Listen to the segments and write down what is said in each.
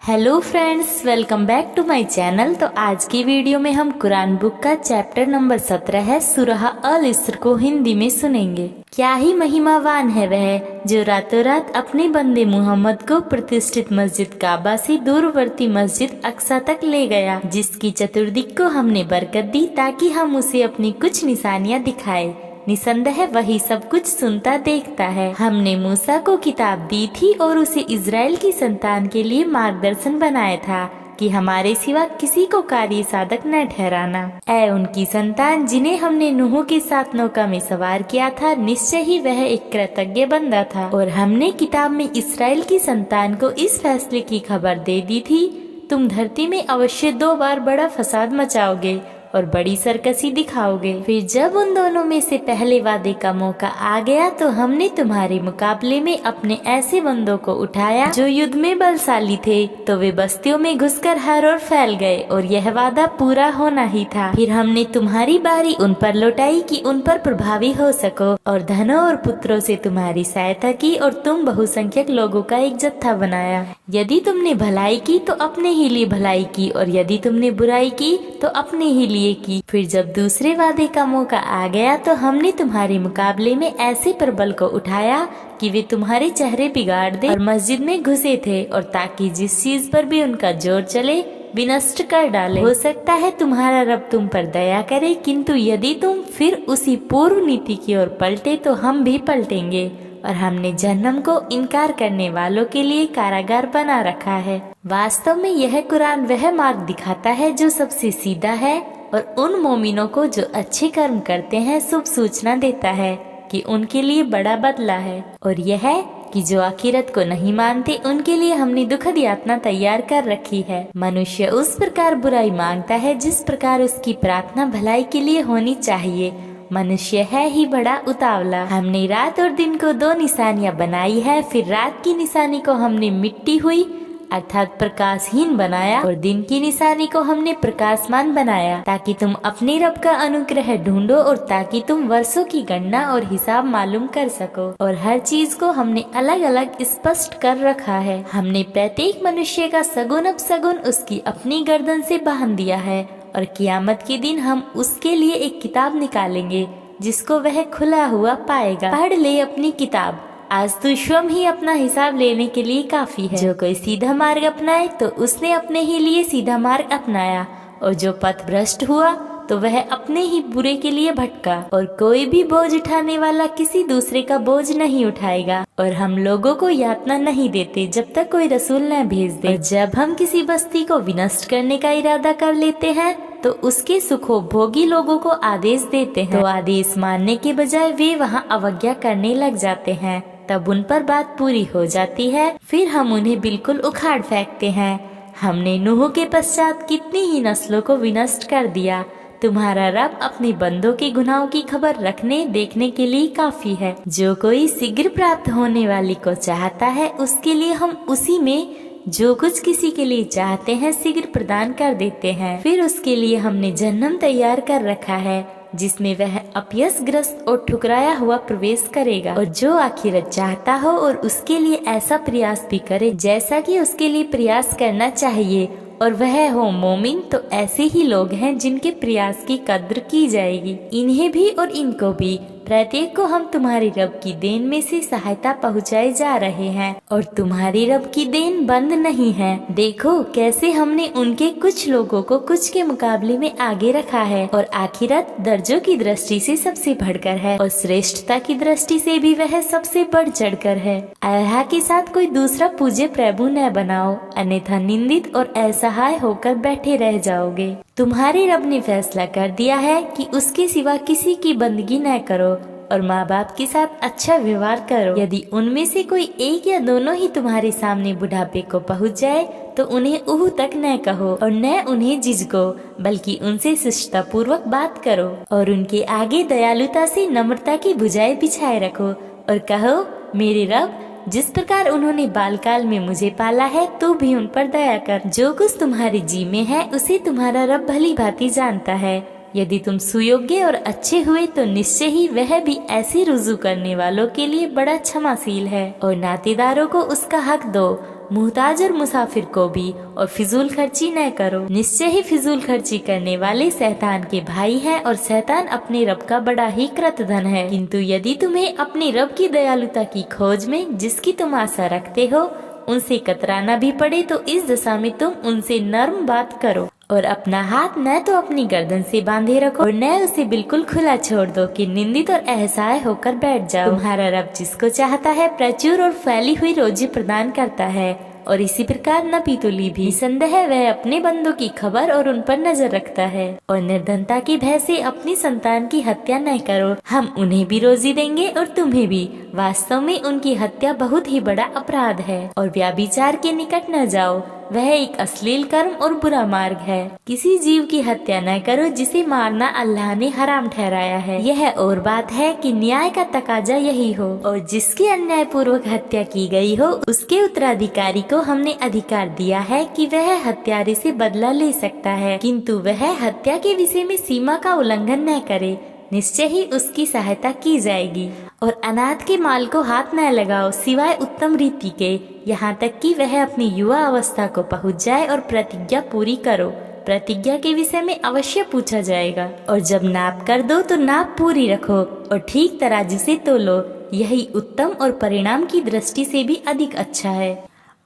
Hello friends, welcome back to my channel. तो आज की वीडियो में हम कुरान बुक का चैप्टर नंबर 17 है सूरह अल इस्र को हिंदी में सुनेंगे। क्या ही महिमावान है वह जो रातों रात अपने बंदे मोहम्मद को प्रतिष्ठित मस्जिद काबा से दूरवर्ती मस्जिद अक्सा तक ले गया, जिसकी चतुर्दिक को हमने बरकत दी ताकि हम उसे अपनी कुछ निशानियां दिखाए। निसंदेह वही सब कुछ सुनता देखता है। हमने मूसा को किताब दी थी और उसे इज़राइल की संतान के लिए मार्गदर्शन बनाया था कि हमारे सिवा किसी को कार्य साधक न ठहराना। ऐ उनकी संतान जिन्हें हमने नूह के साथ नौका में सवार किया था, निश्चय ही वह एक कृतज्ञ बंदा था। और हमने किताब में इस्राएल की संतान को इस फैसले की खबर दे दी थी, तुम धरती में अवश्य 2 बार बड़ा फसाद मचाओगे और बड़ी सरकशी दिखाओगे। फिर जब उन दोनों में से पहले वादे का मौका आ गया तो हमने तुम्हारे मुकाबले में अपने ऐसे बंदों को उठाया जो युद्ध में बलशाली थे, तो वे बस्तियों में घुसकर हर ओर फैल गए और यह वादा पूरा होना ही था। फिर हमने तुम्हारी बारी उन पर लौटाई कि उन पर प्रभावी हो सको, और धनों और पुत्रों से तुम्हारी सहायता की और तुम बहुसंख्यक लोगों का एक जत्था बनाया। यदि तुमने भलाई की तो अपने ही लिए भलाई की, और यदि तुमने बुराई की तो अपने ही लिए की। फिर जब दूसरे वादे का मौका आ गया तो हमने तुम्हारे मुकाबले में ऐसे प्रबल को उठाया कि वे तुम्हारे चेहरे बिगाड़ दे और मस्जिद में घुसे थे, और ताकि जिस चीज पर भी उनका जोर चले विनष्ट कर डाले। हो सकता है तुम्हारा रब तुम पर दया करे, किंतु यदि तुम फिर उसी पूर्व नीति की ओर पलटे तो हम भी पलटेंगे, और हमने जहन्नम को इनकार करने वालों के लिए कारागार बना रखा है। वास्तव में यह कुरान वह मार्ग दिखाता है जो सबसे सीधा है, और उन मोमिनों को जो अच्छे कर्म करते हैं शुभ सूचना देता है कि उनके लिए बड़ा बदला है। और यह है कि जो आखिरत को नहीं मानते उनके लिए हमने दुखद यातना तैयार कर रखी है। मनुष्य उस प्रकार बुराई मांगता है जिस प्रकार उसकी प्रार्थना भलाई के लिए होनी चाहिए। मनुष्य है ही बड़ा उतावला। हमने रात और दिन को 2 निशानियां बनाई है, फिर रात की निशानी को हमने मिट्टी हुई अर्थात प्रकाशहीन बनाया, और दिन की निशानी को हमने प्रकाशमान बनाया, ताकि तुम अपने रब का अनुग्रह ढूंढो और ताकि तुम वर्षों की गणना और हिसाब मालूम कर सको। और हर चीज को हमने अलग अलग स्पष्ट कर रखा है। हमने प्रत्येक मनुष्य का सगुन अपसगुन उसकी अपनी गर्दन से बांध दिया है, और कियामत के दिन हम उसके लिए एक किताब निकालेंगे जिसको वह खुला हुआ पाएगा। पढ़ ले अपनी किताब, आज तू स्वयं ही अपना हिसाब लेने के लिए काफी है। जो कोई सीधा मार्ग अपनाए तो उसने अपने ही लिए सीधा मार्ग अपनाया, और जो पथ भ्रष्ट हुआ तो वह अपने ही बुरे के लिए भटका। और कोई भी बोझ उठाने वाला किसी दूसरे का बोझ नहीं उठाएगा, और हम लोगों को यातना नहीं देते जब तक कोई रसूल न भेज दे। और जब हम किसी बस्ती को विनष्ट करने का इरादा कर लेते हैं तो उसके सुखोभोगी लोगों को आदेश देते हैं, तो आदेश मानने के बजाय वे वहाँ अवज्ञा करने लग जाते हैं। तब उन पर बात पूरी हो जाती है, फिर हम उन्हें बिल्कुल उखाड़ फेंकते हैं। हमने नूह के पश्चात कितनी ही नस्लों को विनष्ट कर दिया। तुम्हारा रब अपने बंदों के गुनाहों की खबर रखने देखने के लिए काफी है। जो कोई शीघ्र प्राप्त होने वाली को चाहता है उसके लिए हम उसी में जो कुछ किसी के लिए चाहते हैं शीघ्र प्रदान कर देते हैं। फिर उसके लिए हमने जहन्नम तैयार कर रखा है जिसमें वह अपयसग्रस्त और ठुकराया हुआ प्रवेश करेगा। और जो आखिरत चाहता हो और उसके लिए ऐसा प्रयास भी करे जैसा कि उसके लिए प्रयास करना चाहिए, और वह हो मोमिन, तो ऐसे ही लोग हैं जिनके प्रयास की कद्र की जाएगी। इन्हें भी और इनको भी प्रत्येक को हम तुम्हारी रब की देन में से सहायता पहुँचाए जा रहे हैं, और तुम्हारी रब की देन बंद नहीं है। देखो कैसे हमने उनके कुछ लोगों को कुछ के मुकाबले में आगे रखा है, और आखिरत दर्जों की दृष्टि से सबसे बढ़कर है, और श्रेष्ठता की दृष्टि से भी वह सबसे बढ़ चढ़कर है। अल्लाह के साथ कोई दूसरा पूज्य प्रभु न बनाओ, अन्यथा निंदित और असहाय होकर बैठे रह जाओगे। तुम्हारे रब ने फैसला कर दिया है कि उसके सिवा किसी की बंदगी न करो, और माँ बाप के साथ अच्छा व्यवहार करो। यदि उनमें से कोई एक या दोनों ही तुम्हारे सामने बुढ़ापे को पहुँच जाए तो उन्हें ऊह तक न कहो और न उन्हें झिझको, बल्कि उनसे शिष्टता पूर्वक बात करो, और उनके आगे दयालुता से नम्रता की भुजाएं बिछाए रखो, और कहो मेरे रब, जिस प्रकार उन्होंने बालकाल में मुझे पाला है तू भी उन पर दया कर। जो कुछ तुम्हारे जी में है उसे तुम्हारा रब भली भांति जानता है। यदि तुम सुयोग्य और अच्छे हुए तो निश्चय ही वह भी ऐसे रुजू करने वालों के लिए बड़ा क्षमाशील है। और नातेदारों को उसका हक दो, मुहताज और मुसाफिर को भी, और फिजूल खर्ची न करो। निश्चय ही फिजूल खर्ची करने वाले शैतान के भाई हैं, और शैतान अपने रब का बड़ा ही कृतधन है। किंतु यदि तुम्हें अपने रब की दयालुता की खोज में जिसकी तुम आशा रखते हो उनसे कतराना भी पड़े, तो इस दशा में तुम उनसे नर्म बात करो और अपना हाथ न तो अपनी गर्दन से बांधे रखो और न उसे बिल्कुल खुला छोड़ दो कि निंदित और असहाय होकर बैठ जाओ। तुम्हारा रब जिसको चाहता है प्रचुर और फैली हुई रोजी प्रदान करता है, और इसी प्रकार नपीतुली भी संदेह वह अपने बंदों की खबर और उन पर नजर रखता है। और निर्धनता की भय से अपनी संतान की हत्या न करो, हम उन्हें भी रोजी देंगे और तुम्हें भी। वास्तव में उनकी हत्या बहुत ही बड़ा अपराध है। और व्याभिचार के निकट न जाओ, वह एक अश्लील कर्म और बुरा मार्ग है। किसी जीव की हत्या न करो जिसे मारना अल्लाह ने हराम ठहराया है। यह और बात है कि न्याय का तकाजा यही हो, और जिसकी अन्याय पूर्वक हत्या की गई हो उसके उत्तराधिकारी को हमने अधिकार दिया है कि वह हत्यारे से बदला ले सकता है, किंतु वह हत्या के विषय में सीमा का उल्लंघन न करे। निश्चय ही उसकी सहायता की जाएगी। और अनाथ के माल को हाथ न लगाओ सिवाय उत्तम रीति के, यहाँ तक कि वह अपनी युवा अवस्था को पहुँच जाए, और प्रतिज्ञा पूरी करो। प्रतिज्ञा के विषय में अवश्य पूछा जाएगा। और जब नाप कर दो तो नाप पूरी रखो और ठीक तराजू से तोलो, यही उत्तम और परिणाम की दृष्टि से भी अधिक अच्छा है।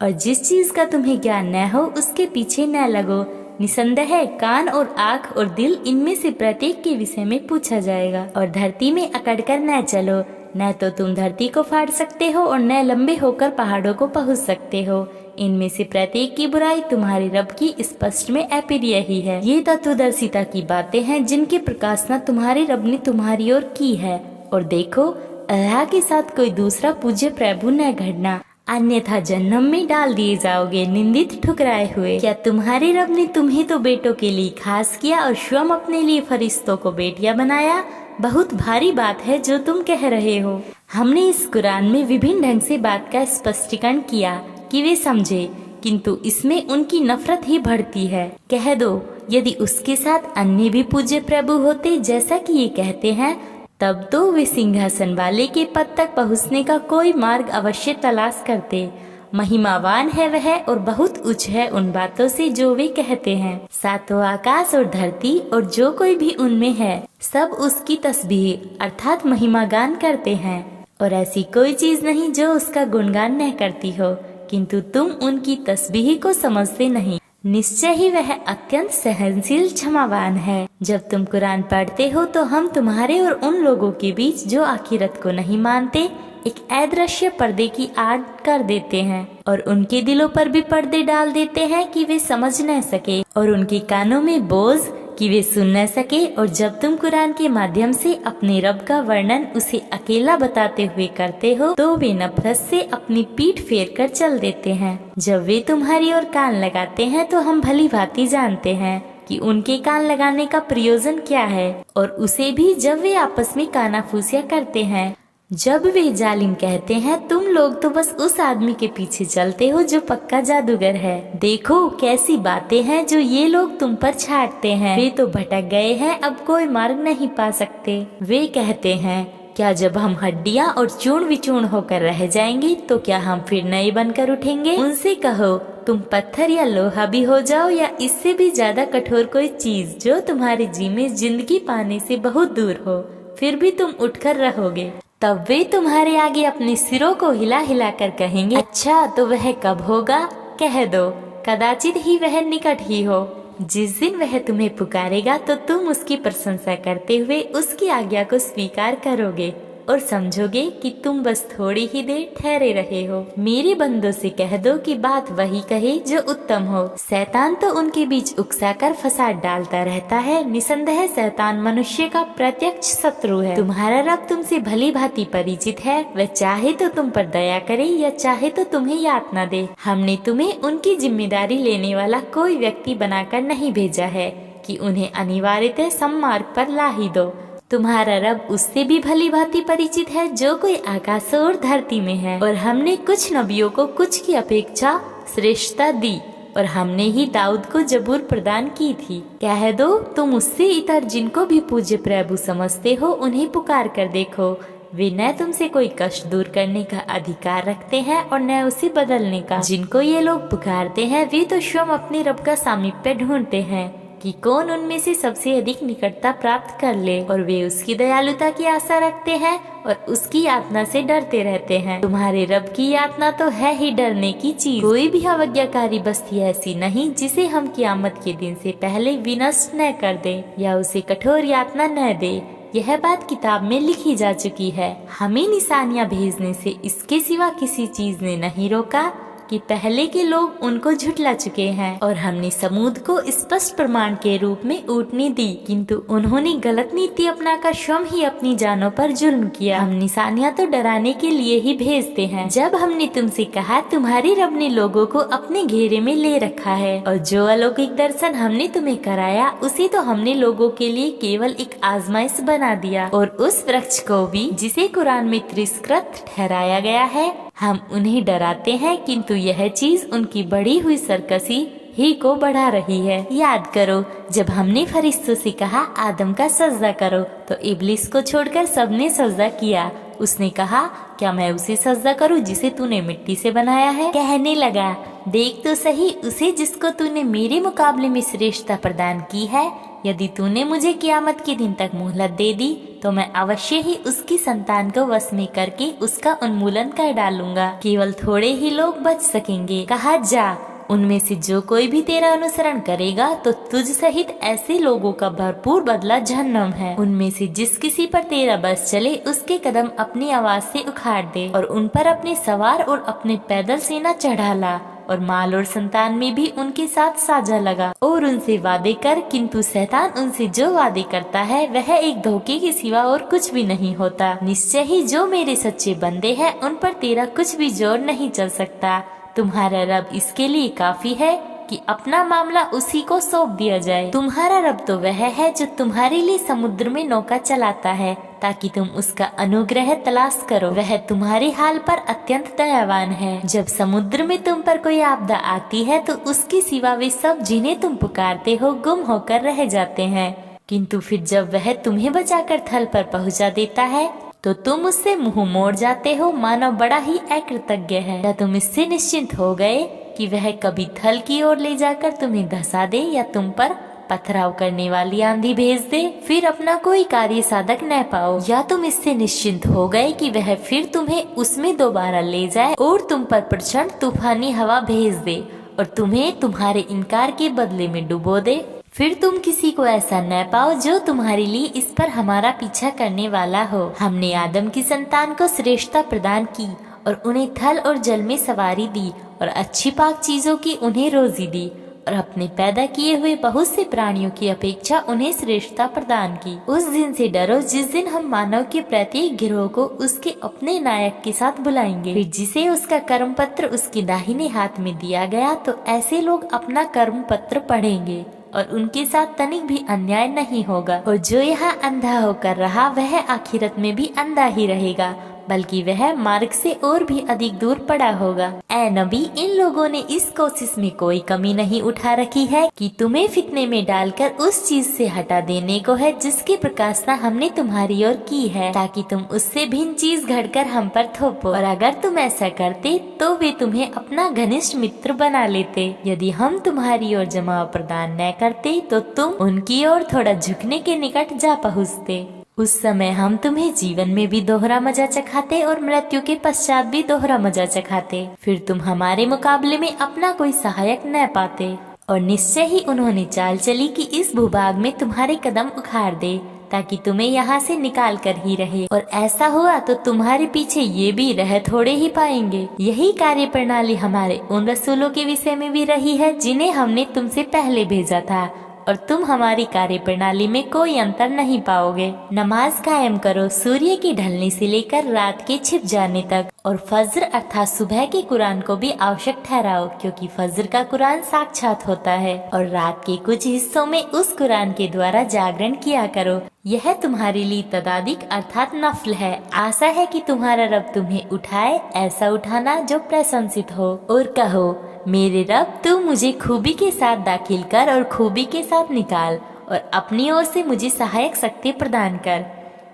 और जिस चीज का तुम्हें ज्ञान न हो उसके पीछे न लगो। निसंदेह कान और आँख और दिल, इनमें से प्रत्येक के विषय में पूछा जाएगा। और धरती में अकड़कर न चलो, न तो तुम धरती को फाड़ सकते हो और न लंबे होकर पहाड़ों को पहुँच सकते हो। इनमें से प्रत्येक की बुराई तुम्हारे रब की स्पष्ट में अप्रिय ही है। ये तत्वदर्शिता की बातें हैं जिनकी प्रकाशना तुम्हारे रब ने तुम्हारी ओर की है। और देखो, अल्लाह के साथ कोई दूसरा पूज्य प्रभु न घड़ना, अन्यथा जन्नम में डाल दिए जाओगे, निंदित ठुकराए हुए। क्या तुम्हारे रब ने तुम्हें तो बेटों के लिए खास किया और स्वयं अपने लिए फरिश्तों को बेटियां बनाया? बहुत भारी बात है जो तुम कह रहे हो। हमने इस कुरान में विभिन्न ढंग से बात का स्पष्टीकरण किया कि वे समझे, किंतु इसमें उनकी नफरत ही बढ़ती है। कह दो, यदि उसके साथ अन्य भी पूज्य प्रभु होते जैसा कि ये कहते हैं, तब तो वे सिंहासन वाले के पद तक पहुँचने का कोई मार्ग अवश्य तलाश करते। महिमावान है वह और बहुत उच्च है उन बातों से जो वे कहते हैं। सातों आकाश और धरती और जो कोई भी उनमें है, सब उसकी तस्बीह अर्थात महिमा गान करते हैं। और ऐसी कोई चीज नहीं जो उसका गुणगान न करती हो, किंतु तुम उनकी तस्बीह को समझते नहीं। निश्चय ही वह अत्यंत सहनशील क्षमावान है। जब तुम कुरान पढ़ते हो तो हम तुम्हारे और उन लोगों के बीच जो आखिरत को नहीं मानते एक अदृश्य पर्दे की आड़ कर देते हैं, और उनके दिलों पर भी पर्दे डाल देते हैं कि वे समझ न सके, और उनके कानों में बोझ कि वे सुन न सके। और जब तुम कुरान के माध्यम से अपने रब का वर्णन उसे अकेला बताते हुए करते हो तो वे नफरत से अपनी पीठ फेर कर चल देते हैं। जब वे तुम्हारी ओर कान लगाते हैं तो हम भली भांति जानते हैं कि उनके कान लगाने का प्रयोजन क्या है, और उसे भी जब वे आपस में कानाफूसियां करते हैं। जब वे जालिम कहते हैं, तुम लोग तो बस उस आदमी के पीछे चलते हो जो पक्का जादूगर है। देखो कैसी बातें हैं जो ये लोग तुम पर छाटते हैं। वे तो भटक गए हैं, अब कोई मार्ग नहीं पा सकते। वे कहते हैं, क्या जब हम हड्डियां और चूर्ण विचूर्ण होकर रह जाएंगे तो क्या हम फिर नए बनकर उठेंगे? उनसे कहो, तुम पत्थर या लोहा भी हो जाओ या इससे भी ज्यादा कठोर कोई चीज जो तुम्हारे जी में जिंदगी पाने से बहुत दूर हो, फिर भी तुम उठकर रहोगे। तब वे तुम्हारे आगे अपने सिरों को हिला हिला कर कहेंगे, अच्छा तो वह कब होगा? कह दो, कदाचित ही वह निकट ही हो। जिस दिन वह तुम्हें पुकारेगा तो तुम उसकी प्रशंसा करते हुए उसकी आज्ञा को स्वीकार करोगे और समझोगे कि तुम बस थोड़ी ही देर ठहरे रहे हो। मेरे बंदों से कह दो कि बात वही कहे जो उत्तम हो। शैतान तो उनके बीच उकसाकर फसाद डालता रहता है। निसंदेह शैतान मनुष्य का प्रत्यक्ष शत्रु है। तुम्हारा रब तुमसे भली भांति परिचित है। वह चाहे तो तुम पर दया करे या चाहे तो तुम्हें यातना दे। हमने तुम्हें उनकी जिम्मेदारी लेने वाला कोई व्यक्ति बनाकर नहीं भेजा है कि उन्हें अनिवार्यतः सम्मार्ग पर ला ही दो। तुम्हारा रब उससे भी भली भांति परिचित है जो कोई आकाश और धरती में है। और हमने कुछ नबियों को कुछ की अपेक्षा श्रेष्ठता दी और हमने ही दाऊद को जबूर प्रदान की थी। कह दो, तुम उससे इतर जिनको भी पूज्य प्रभु समझते हो उन्हें पुकार कर देखो, वे न तुमसे कोई कष्ट दूर करने का अधिकार रखते हैं और न उसे बदलने का। जिनको ये लोग पुकारते हैं वे तो स्वयं अपने रब का सामीप्य ढूंढते हैं कि कौन उनमें से सबसे अधिक निकटता प्राप्त कर ले, और वे उसकी दयालुता की आशा रखते हैं और उसकी यातना से डरते रहते हैं। तुम्हारे रब की यातना तो है ही डरने की चीज। कोई भी अवज्ञाकारी बस्ती ऐसी नहीं जिसे हम कियामत के दिन से पहले विनष्ट न कर दे या उसे कठोर यातना न दे। यह बात किताब में लिखी जा चुकी है। हमें निशानियां भेजने से इसके सिवा किसी चीज ने नहीं रोका कि पहले के लोग उनको झुठला चुके हैं, और हमने समूद को स्पष्ट प्रमाण के रूप में ऊँटनी दी, किंतु उन्होंने गलत नीति अपनाकर स्वयं ही अपनी जानों पर जुल्म किया। हम निशानियां तो डराने के लिए ही भेजते हैं। जब हमने तुमसे कहा तुम्हारे रब ने लोगों को अपने घेरे में ले रखा है, और जो अलौकिक दर्शन हमने तुम्हें कराया उसे तो हमने लोगों के लिए केवल एक आजमाइश बना दिया, और उस वृक्ष को भी जिसे कुरान में तिरस्कृत ठहराया गया है हम उन्हें डराते हैं, किंतु यह चीज उनकी बढ़ी हुई सरकशी ही को बढ़ा रही है। याद करो जब हमने फरिश्तों से कहा आदम का सजदा करो तो इब्लिस को छोड़कर सबने सजदा किया। उसने कहा क्या मैं उसे सजदा करूं जिसे तूने मिट्टी से बनाया है? कहने लगा देख तो सही उसे जिसको तूने मेरे मुकाबले में श्रेष्ठता प्रदान की है। यदि तूने मुझे कियामत के दिन तक मोहलत दे दी तो मैं अवश्य ही उसकी संतान को वश में करके उसका उन्मूलन कर डालूंगा। केवल थोड़े ही लोग बच सकेंगे। कहा जा उनमें से जो कोई भी तेरा अनुसरण करेगा तो तुझ सहित ऐसे लोगों का भरपूर बदला जहन्नम है। उनमें से जिस किसी पर तेरा बस चले उसके कदम अपनी आवाज से उखाड़ दे, और उन पर अपने सवार और अपने पैदल सेना चढ़ा ला, और माल और संतान में भी उनके साथ साझा लगा और उनसे वादे कर, किंतु शैतान उनसे जो वादे करता है वह एक धोखे के सिवा और कुछ भी नहीं होता। निश्चय ही जो मेरे सच्चे बंदे हैं उन पर तेरा कुछ भी जोर नहीं चल सकता। तुम्हारा रब इसके लिए काफी है कि अपना मामला उसी को सौंप दिया जाए। तुम्हारा रब तो वह है जो तुम्हारे लिए समुद्र में नौका चलाता है ताकि तुम उसका अनुग्रह तलाश करो। वह तुम्हारे हाल पर अत्यंत दयावान है। जब समुद्र में तुम पर कोई आपदा आती है तो उसके सिवा वे सब जिन्हें तुम पुकारते हो गुम होकर रह जाते हैं, किंतु फिर जब वह तुम्हें बचाकर थल पर पहुंचा देता है तो तुम उससे मुंह मोड़ जाते हो मानो बड़ा ही अकृतज्ञ है। क्या तुम इससे निश्चिंत हो गए कि वह कभी थल की ओर ले जाकर तुम्हें धंसा दे या तुम पर पथराव करने वाली आंधी भेज दे, फिर अपना कोई कार्य साधक न पाओ? या तुम इससे निश्चिंत हो गए कि वह फिर तुम्हें उसमें दोबारा ले जाए और तुम पर प्रचंड तूफानी हवा भेज दे और तुम्हें तुम्हारे इनकार के बदले में डुबो दे? फिर तुम किसी को ऐसा न पाओ जो तुम्हारे लिए इस पर हमारा पीछा करने वाला हो। हमने आदम की संतान को श्रेष्ठता प्रदान की और उन्हें थल और जल में सवारी दी और अच्छी पाक चीजों की उन्हें रोजी दी और अपने पैदा किए हुए बहुत से प्राणियों की अपेक्षा उन्हें श्रेष्ठता प्रदान की। उस दिन से डरो जिस दिन हम मानव के प्रत्येक गिरोह को उसके अपने नायक के साथ बुलाएंगे। फिर जिसे उसका कर्म पत्र उसके दाहिने हाथ में दिया गया तो ऐसे लोग अपना कर्म पत्र पढ़ेंगे और उनके साथ तनिक भी अन्याय नहीं होगा। और जो यहाँ अंधा होकर रहा वह आखिरत में भी अंधा ही रहेगा, बल्कि वह मार्ग से और भी अधिक दूर पड़ा होगा। ऐ नबी, इन लोगों ने इस कोशिश में कोई कमी नहीं उठा रखी है कि तुम्हें फितने में डालकर उस चीज से हटा देने को है जिसकी प्रकाशना हमने तुम्हारी ओर की है, ताकि तुम उससे भिन्न चीज घड़कर हम पर थोपो। और अगर तुम ऐसा करते तो वे तुम्हें अपना घनिष्ठ मित्र बना लेते। यदि हम तुम्हारी ओर जमाव प्रदान न करते तो तुम उनकी ओर थोड़ा झुकने के निकट जा पहुँचते। उस समय हम तुम्हें जीवन में भी दोहरा मजा चखाते और मृत्यु के पश्चात भी दोहरा मजा चखाते। फिर तुम हमारे मुकाबले में अपना कोई सहायक न पाते। और निश्चय ही उन्होंने चाल चली कि इस भूभाग में तुम्हारे कदम उखाड़ दे ताकि तुम्हें यहाँ से निकाल कर ही रहे। और ऐसा हुआ तो तुम्हारे पीछे ये भी रह थोड़े ही पाएंगे। यही कार्य प्रणाली हमारे उन रसूलों के विषय में भी रही है जिन्हें हमने तुमसे पहले भेजा था, और तुम हमारी कार्य प्रणाली में कोई अंतर नहीं पाओगे। नमाज कायम करो सूर्य के ढलने से लेकर रात के छिप जाने तक, और फज्र अर्थात सुबह के कुरान को भी आवश्यक ठहराओ, क्योंकि फज्र का कुरान साक्षात होता है। और रात के कुछ हिस्सों में उस कुरान के द्वारा जागरण किया करो। यह तुम्हारे लिए तदादिक अर्थात नफल है। आशा है कि तुम्हारा रब तुम्हें उठाए, ऐसा उठाना जो प्रशंसित हो। और कहो मेरे रब, तू मुझे खूबी के साथ दाखिल कर और खूबी के साथ निकाल, और अपनी ओर से मुझे सहायक शक्ति प्रदान कर।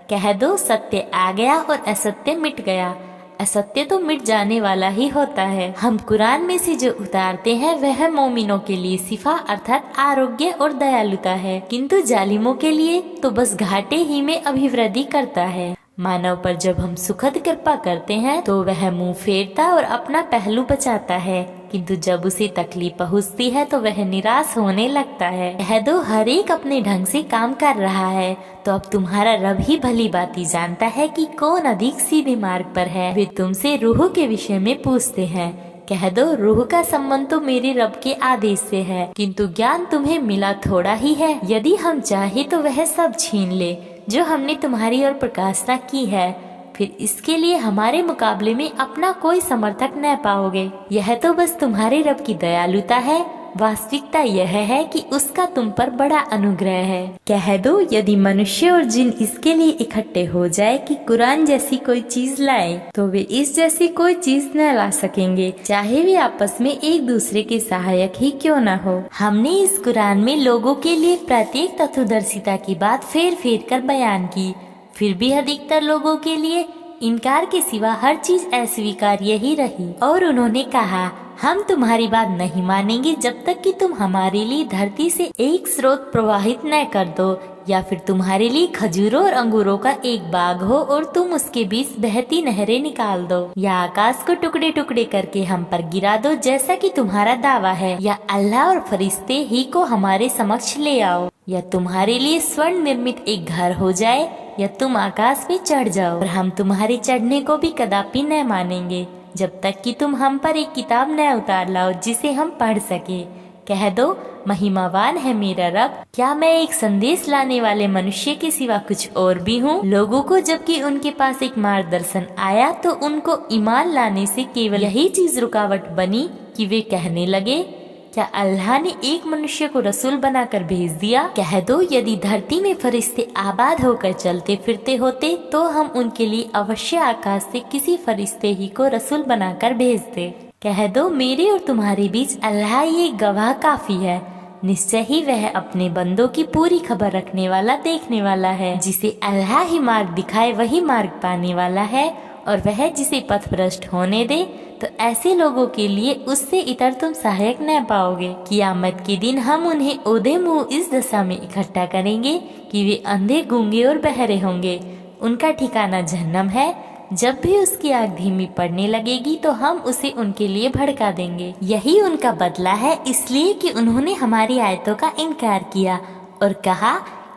कह दो सत्य आ गया और असत्य मिट गया। असत्य तो मिट जाने वाला ही होता है। हम कुरान में से जो उतारते हैं वह मोमिनों के लिए सिफा अर्थात आरोग्य और दयालुता है, किंतु जालिमों के लिए तो बस घाटे ही में अभिवृद्धि करता है। मानव पर जब हम सुखद कृपा करते हैं तो वह मुंह फेरता और अपना पहलू बचाता है, किंतु जब उसे तकलीफ पहुंचती है तो वह निराश होने लगता है। कह दो हर एक अपने ढंग से काम कर रहा है, तो अब तुम्हारा रब ही भली भांति जानता है कि कौन अधिक सीधे मार्ग पर है। वे तुमसे रूह के विषय में पूछते हैं। कह दो रूह का संबंध तो मेरे रब के आदेश से है, किंतु ज्ञान तुम्हें मिला थोड़ा ही है। यदि हम चाहे तो वह सब छीन ले जो हमने तुम्हारी ओर प्रकाशना की है, फिर इसके लिए हमारे मुकाबले में अपना कोई समर्थक न पाओगे। यह तो बस तुम्हारे रब की दयालुता है। वास्तविकता यह है कि उसका तुम पर बड़ा अनुग्रह है। कह दो यदि मनुष्य और जिन इसके लिए इकट्ठे हो जाए कि कुरान जैसी कोई चीज लाए, तो वे इस जैसी कोई चीज न ला सकेंगे, चाहे वे आपस में एक दूसरे के सहायक ही क्यों न हो। हमने इस कुरान में लोगों के लिए प्रत्येक तत्वदर्शिता की बात फेर फेर कर बयान की, फिर भी अधिकतर लोगों के लिए इनकार के सिवा हर चीज अस्वीकार्य ही रही, और उन्होंने कहा हम तुम्हारी बात नहीं मानेंगे जब तक कि तुम हमारे लिए धरती से एक स्रोत प्रवाहित न कर दो, या फिर तुम्हारे लिए खजूरों और अंगूरों का एक बाग हो और तुम उसके बीच बहती नहरें निकाल दो, या आकाश को टुकड़े टुकड़े करके हम पर गिरा दो जैसा कि तुम्हारा दावा है, या अल्लाह और फरिश्ते ही को हमारे समक्ष ले आओ, या तुम्हारे लिए स्वर्ण निर्मित एक घर हो जाए, या तुम आकाश में चढ़ जाओ, और हम तुम्हारे चढ़ने को भी कदापि न मानेंगे जब तक कि तुम हम पर एक किताब न उतार लाओ जिसे हम पढ़ सके। कह दो महिमावान है मेरा रब, क्या मैं एक संदेश लाने वाले मनुष्य के सिवा कुछ और भी हूँ। लोगों को जबकि उनके पास एक मार्गदर्शन आया तो उनको ईमान लाने से केवल यही चीज रुकावट बनी कि वे कहने लगे क्या अल्लाह ने एक मनुष्य को रसूल बनाकर भेज दिया। कह दो यदि धरती में फरिश्ते आबाद होकर चलते फिरते होते तो हम उनके लिए अवश्य आकाश से किसी फरिश्ते ही को रसूल बनाकर भेजते। कह दो मेरे और तुम्हारे बीच अल्लाह ये गवाह काफी है, निश्चय ही वह अपने बंदों की पूरी खबर रखने वाला देखने वाला है। जिसे अल्लाह ही मार्ग दिखाए वही मार्ग पाने वाला है, और वह जिसे पथभ्रष्ट होने दे तो ऐसे लोगों के लिए उससे इतर तुम सहायक न पाओगे। कियामत के दिन हम उन्हें ओदे मुंह इस दशा में इकट्ठा करेंगे कि वे अंधे गूंगे और बहरे होंगे। उनका ठिकाना जहन्नम है। जब भी उसकी आग धीमी पड़ने लगेगी तो हम उसे उनके लिए भड़का देंगे। यही उनका बदला है, इसलिए कि उन्होंने हमारी आयतों का इनकार किया और कहा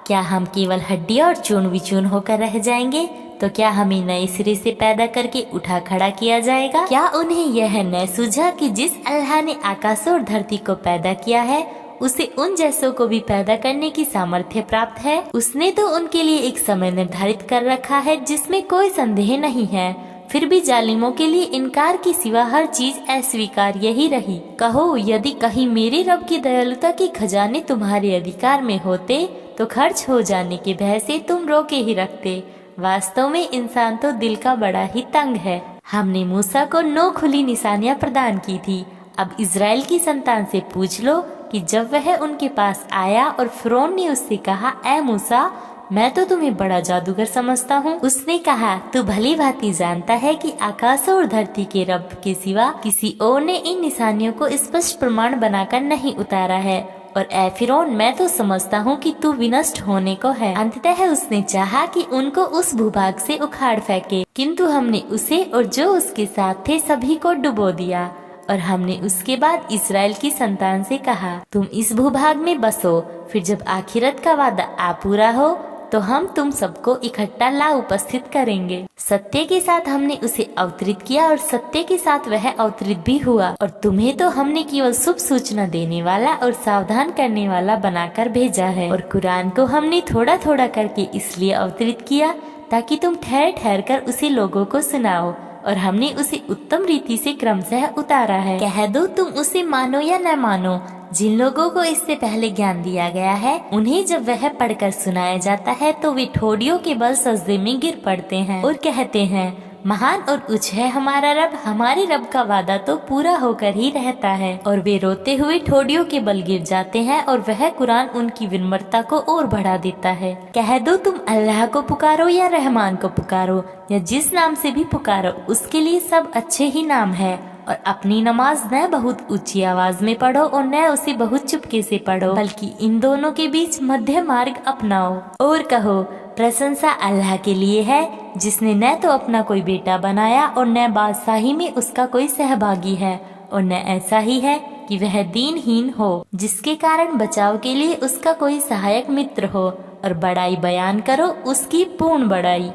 क्या हम केवल हड्डियां और चूर्ण विचूर्ण होकर रह जाएंगे, तो क्या हमें नए सिरे से पैदा करके उठा खड़ा किया जाएगा। क्या उन्हें यह न सूझा कि जिस अल्लाह ने आकाशों और धरती को पैदा किया है उसे उन जैसों को भी पैदा करने की सामर्थ्य प्राप्त है। उसने तो उनके लिए एक समय निर्धारित कर रखा है जिसमें कोई संदेह नहीं है। फिर भी जालिमों के लिए इनकार के सिवा हर चीज अस्वीकार्य ही रही। कहो यदि कहीं मेरे रब की दयालुता के खजाने तुम्हारे अधिकार में होते तो खर्च हो जाने के भय से तुम रोके ही रखते। वास्तव में इंसान तो दिल का बड़ा ही तंग है। हमने मूसा को 9 खुली निशानियां प्रदान की थी। अब इज़राइल की संतान से पूछ लो कि जब वह उनके पास आया और फिरौन ने उससे कहा ऐ मूसा मैं तो तुम्हें बड़ा जादूगर समझता हूँ। उसने कहा तू भली भांति जानता है कि आकाशों और धरती के रब के सिवा किसी और ने इन निशानियों को स्पष्ट प्रमाण बनाकर नहीं उतारा है। और ऐ फिरौन मैं तो समझता हूँ कि तू विनष्ट होने को है। अंततः उसने चाहा कि उनको उस भूभाग से उखाड़ फेंके, किंतु हमने उसे और जो उसके साथ थे सभी को डुबो दिया। और हमने उसके बाद इज़राइल की संतान से कहा तुम इस भूभाग में बसो, फिर जब आखिरत का वादा आ पूरा हो तो हम तुम सबको इकट्ठा ला उपस्थित करेंगे। सत्य के साथ हमने उसे अवतरित किया और सत्य के साथ वह अवतरित भी हुआ। और तुम्हें तो हमने केवल शुभ सूचना देने वाला और सावधान करने वाला बनाकर भेजा है। और कुरान को हमने थोड़ा थोड़ा करके इसलिए अवतरित किया ताकि तुम ठहर ठहर कर उसे लोगों को सुनाओ। और हमने उसे उत्तम रीति से क्रमशः उतारा है। कह दो तुम उसे मानो या न मानो, जिन लोगों को इससे पहले ज्ञान दिया गया है उन्हें जब वह पढ़कर सुनाया जाता है तो वे ठोडियों के बल सजदे में गिर पड़ते हैं और कहते हैं महान और उच्च है हमारा रब, हमारे रब का वादा तो पूरा होकर ही रहता है। और वे रोते हुए ठोडियों के बल गिर जाते हैं और वह कुरान उनकी विनम्रता को और बढ़ा देता है। कह दो तुम अल्लाह को पुकारो या रहमान को पुकारो या जिस नाम से भी पुकारो, उसके लिए सब अच्छे ही नाम है। और अपनी नमाज न बहुत ऊंची आवाज में पढ़ो और न उसे बहुत चुपके से पढ़ो, बल्कि इन दोनों के बीच मध्य मार्ग अपनाओ। और कहो प्रशंसा अल्लाह के लिए है, जिसने न तो अपना कोई बेटा बनाया और न बादशाही में उसका कोई सहभागी है, और न ऐसा ही है कि वह दीनहीन हो जिसके कारण बचाव के लिए उसका कोई सहायक मित्र हो। और बड़ाई बयान करो उसकी पूर्ण बड़ाई।